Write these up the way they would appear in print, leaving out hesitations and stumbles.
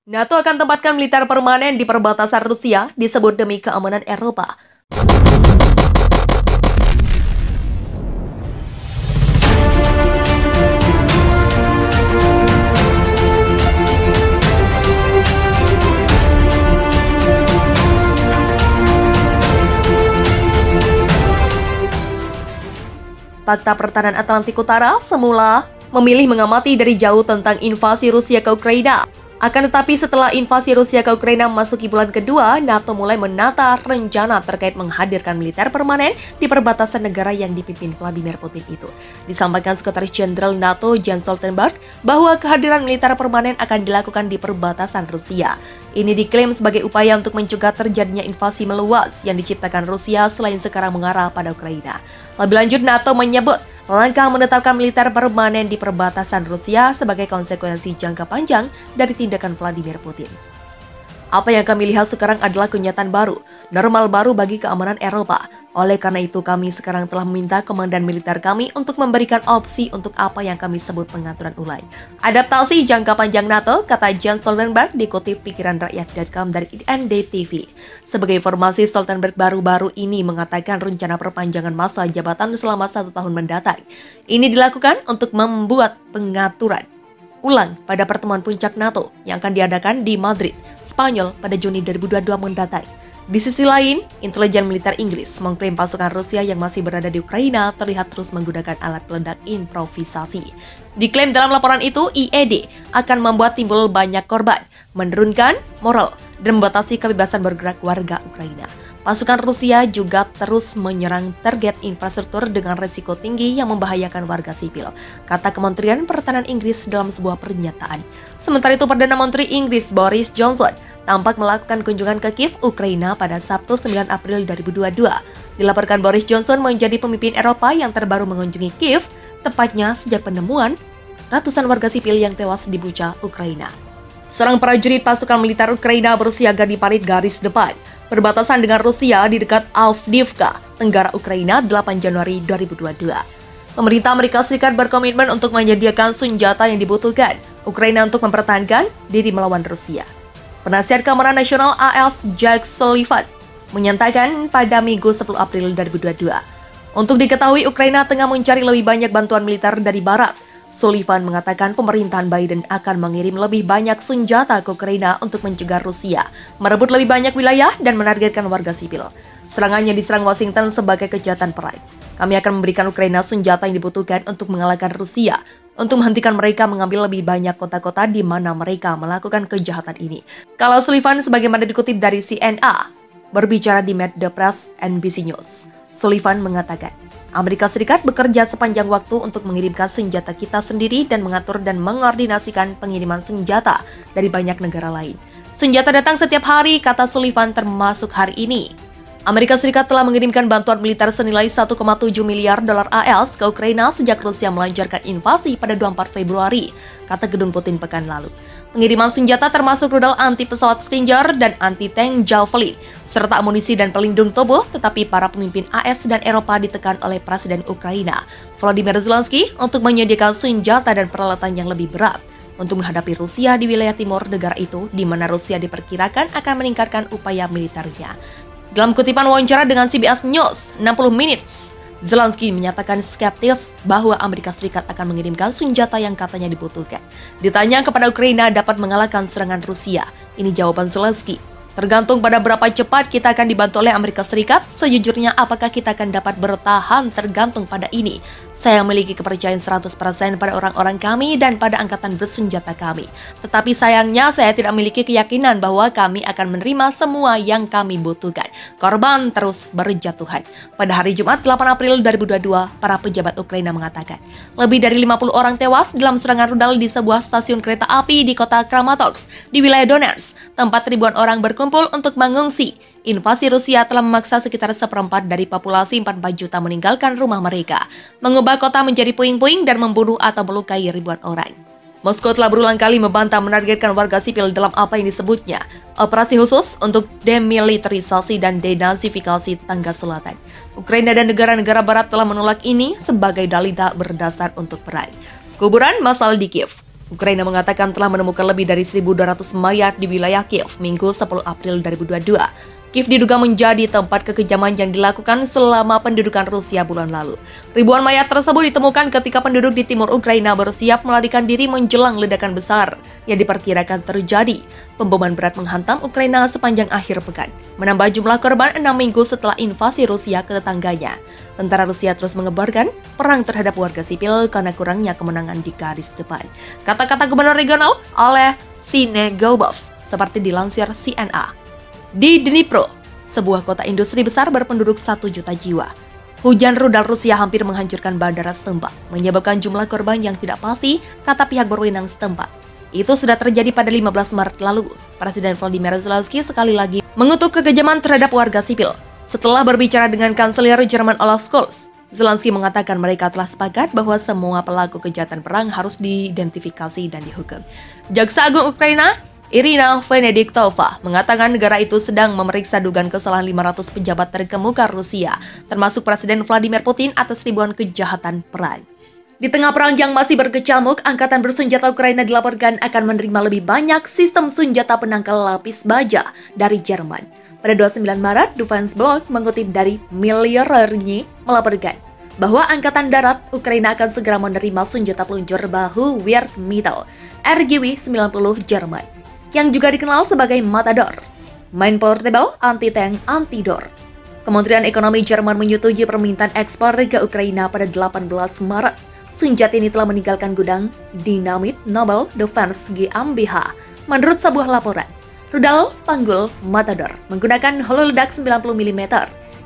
NATO akan tempatkan militer permanen di perbatasan Rusia, disebut demi keamanan Eropa. Fakta Pertahanan Atlantik Utara semula memilih mengamati dari jauh tentang invasi Rusia ke Ukraina. Akan tetapi setelah invasi Rusia ke Ukraina memasuki bulan kedua, NATO mulai menata rencana terkait menghadirkan militer permanen di perbatasan negara yang dipimpin Vladimir Putin itu. Disampaikan Sekretaris Jenderal NATO Jens Stoltenberg bahwa kehadiran militer permanen akan dilakukan di perbatasan Rusia. Ini diklaim sebagai upaya untuk mencegah terjadinya invasi meluas yang diciptakan Rusia selain sekarang mengarah pada Ukraina. Lebih lanjut, NATO menyebut langkah menetapkan militer permanen di perbatasan Rusia sebagai konsekuensi jangka panjang dari tindakan Vladimir Putin. Apa yang kami lihat sekarang adalah kenyataan baru, normal baru bagi keamanan Eropa. Oleh karena itu, kami sekarang telah meminta komandan militer kami untuk memberikan opsi untuk apa yang kami sebut pengaturan ulang. Adaptasi jangka panjang NATO, kata Jens Stoltenberg, dikutip pikiranrakyat.com dari NDTV. Sebagai informasi, Stoltenberg baru-baru ini mengatakan rencana perpanjangan masa jabatan selama 1 tahun mendatang. Ini dilakukan untuk membuat pengaturan ulang pada pertemuan puncak NATO yang akan diadakan di Madrid, Spanyol pada Juni 2022 mendatang. Di sisi lain, intelijen militer Inggris mengklaim pasukan Rusia yang masih berada di Ukraina terlihat terus menggunakan alat peledak improvisasi. Diklaim dalam laporan itu, IED akan membuat timbul banyak korban, menurunkan moral, dan membatasi kebebasan bergerak warga Ukraina. Pasukan Rusia juga terus menyerang target infrastruktur dengan risiko tinggi yang membahayakan warga sipil, kata Kementerian Pertahanan Inggris dalam sebuah pernyataan. Sementara itu, Perdana Menteri Inggris Boris Johnson tampak melakukan kunjungan ke Kiev, Ukraina pada Sabtu 9 April 2022. Dilaporkan Boris Johnson menjadi pemimpin Eropa yang terbaru mengunjungi Kiev, tepatnya sejak penemuan ratusan warga sipil yang tewas di Bucha, Ukraina. Seorang prajurit pasukan militer Ukraina bersiaga di parit garis depan perbatasan dengan Rusia di dekat Avdiivka, Tenggara Ukraina, 8 Januari 2022. Pemerintah Amerika Serikat berkomitmen untuk menyediakan senjata yang dibutuhkan Ukraina untuk mempertahankan diri melawan Rusia. Penasihat Keamanan Nasional AS Jake Sullivan menyatakan pada Minggu 10 April 2022. Untuk diketahui, Ukraina tengah mencari lebih banyak bantuan militer dari Barat. Sullivan mengatakan pemerintahan Biden akan mengirim lebih banyak senjata ke Ukraina untuk mencegah Rusia merebut lebih banyak wilayah dan menargetkan warga sipil. Serangannya diserang Washington sebagai kejahatan perang. Kami akan memberikan Ukraina senjata yang dibutuhkan untuk mengalahkan Rusia, untuk menghentikan mereka mengambil lebih banyak kota-kota di mana mereka melakukan kejahatan ini. Kalau Sullivan sebagaimana dikutip dari CNN, berbicara di Meet the Press NBC News, Sullivan mengatakan, Amerika Serikat bekerja sepanjang waktu untuk mengirimkan senjata kita sendiri dan mengatur dan mengordinasikan pengiriman senjata dari banyak negara lain. Senjata datang setiap hari, kata Sullivan, termasuk hari ini. Amerika Serikat telah mengirimkan bantuan militer senilai 1,7 miliar dolar AS ke Ukraina sejak Rusia melancarkan invasi pada 24 Februari, kata Gedung Putin pekan lalu. Pengiriman senjata termasuk rudal anti-pesawat Stinger dan anti-tank Javelin, serta amunisi dan pelindung tubuh, tetapi para pemimpin AS dan Eropa ditekan oleh Presiden Ukraina, Volodymyr Zelensky, untuk menyediakan senjata dan peralatan yang lebih berat untuk menghadapi Rusia di wilayah timur negara itu, di mana Rusia diperkirakan akan meningkatkan upaya militernya. Dalam kutipan wawancara dengan CBS News 60 Minutes, Zelensky menyatakan skeptis bahwa Amerika Serikat akan mengirimkan senjata yang katanya dibutuhkan. Ditanya kepada Ukraina dapat mengalahkan serangan Rusia, ini jawaban Zelensky. Tergantung pada berapa cepat kita akan dibantu oleh Amerika Serikat, sejujurnya apakah kita akan dapat bertahan tergantung pada ini. Saya memiliki kepercayaan 100% pada orang-orang kami dan pada angkatan bersenjata kami. Tetapi sayangnya saya tidak memiliki keyakinan bahwa kami akan menerima semua yang kami butuhkan. Korban terus berjatuhan. Pada hari Jumat 8 April 2022, para pejabat Ukraina mengatakan lebih dari 50 orang tewas dalam serangan rudal di sebuah stasiun kereta api di kota Kramatorsk di wilayah Donetsk, tempat ribuan orang berkumpul untuk mengungsi. Invasi Rusia telah memaksa sekitar 1/4 dari populasi 44 juta meninggalkan rumah mereka, mengubah kota menjadi puing-puing dan membunuh atau melukai ribuan orang. Moskow telah berulang kali membantah menargetkan warga sipil dalam apa yang disebutnya operasi khusus untuk demilitarisasi dan denazifikasi Tengah Selatan. Ukraina dan negara-negara barat telah menolak ini sebagai dalih tak berdasar untuk perang. Kuburan massal di Kiev. Ukraina mengatakan telah menemukan lebih dari 1.200 mayat di wilayah Kiev Minggu 10 April 2022. Kiev diduga menjadi tempat kekejaman yang dilakukan selama pendudukan Rusia bulan lalu. Ribuan mayat tersebut ditemukan ketika penduduk di timur Ukraina bersiap melarikan diri menjelang ledakan besar yang diperkirakan terjadi. Pemboman berat menghantam Ukraina sepanjang akhir pekan, menambah jumlah korban 6 minggu setelah invasi Rusia ke tetangganya. Tentara Rusia terus mengebarkan perang terhadap warga sipil karena kurangnya kemenangan di garis depan. Kata-kata gubernur regional oleh Sinegobov, seperti dilansir CNN. Di Dnipro, sebuah kota industri besar berpenduduk 1 juta jiwa, hujan rudal Rusia hampir menghancurkan bandara setempat, menyebabkan jumlah korban yang tidak pasti, kata pihak berwenang setempat. Itu sudah terjadi pada 15 Maret lalu. Presiden Volodymyr Zelensky sekali lagi mengutuk kekejaman terhadap warga sipil. Setelah berbicara dengan Kanselir Jerman Olaf Scholz, Zelensky mengatakan mereka telah sepakat bahwa semua pelaku kejahatan perang harus diidentifikasi dan dihukum. Jaksa Agung Ukraina Irina Venediktova mengatakan negara itu sedang memeriksa dugaan kesalahan 500 pejabat terkemuka Rusia, termasuk Presiden Vladimir Putin atas ribuan kejahatan perang. Di tengah perang yang masih berkecamuk, Angkatan Bersenjata Ukraina dilaporkan akan menerima lebih banyak sistem senjata penangkal lapis baja dari Jerman. Pada 29 Maret, Defense Blog mengutip dari Miliarny melaporkan bahwa Angkatan Darat Ukraina akan segera menerima senjata peluncur bahu Wehr Mittel RGW-90 Jerman, yang juga dikenal sebagai Matador, Main Portable Anti-Tank Anti-Door. Kementerian Ekonomi Jerman menyetujui permintaan ekspor ke Ukraina pada 18 Maret. Senjata ini telah meninggalkan gudang Dinamit Nobel Defense GmbH. Menurut sebuah laporan, rudal panggul Matador menggunakan hulu ledak 90 mm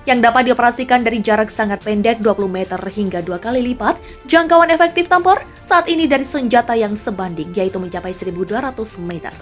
yang dapat dioperasikan dari jarak sangat pendek 20 meter hingga 2 kali lipat jangkauan efektif tempur saat ini dari senjata yang sebanding, yaitu mencapai 1.200 meter.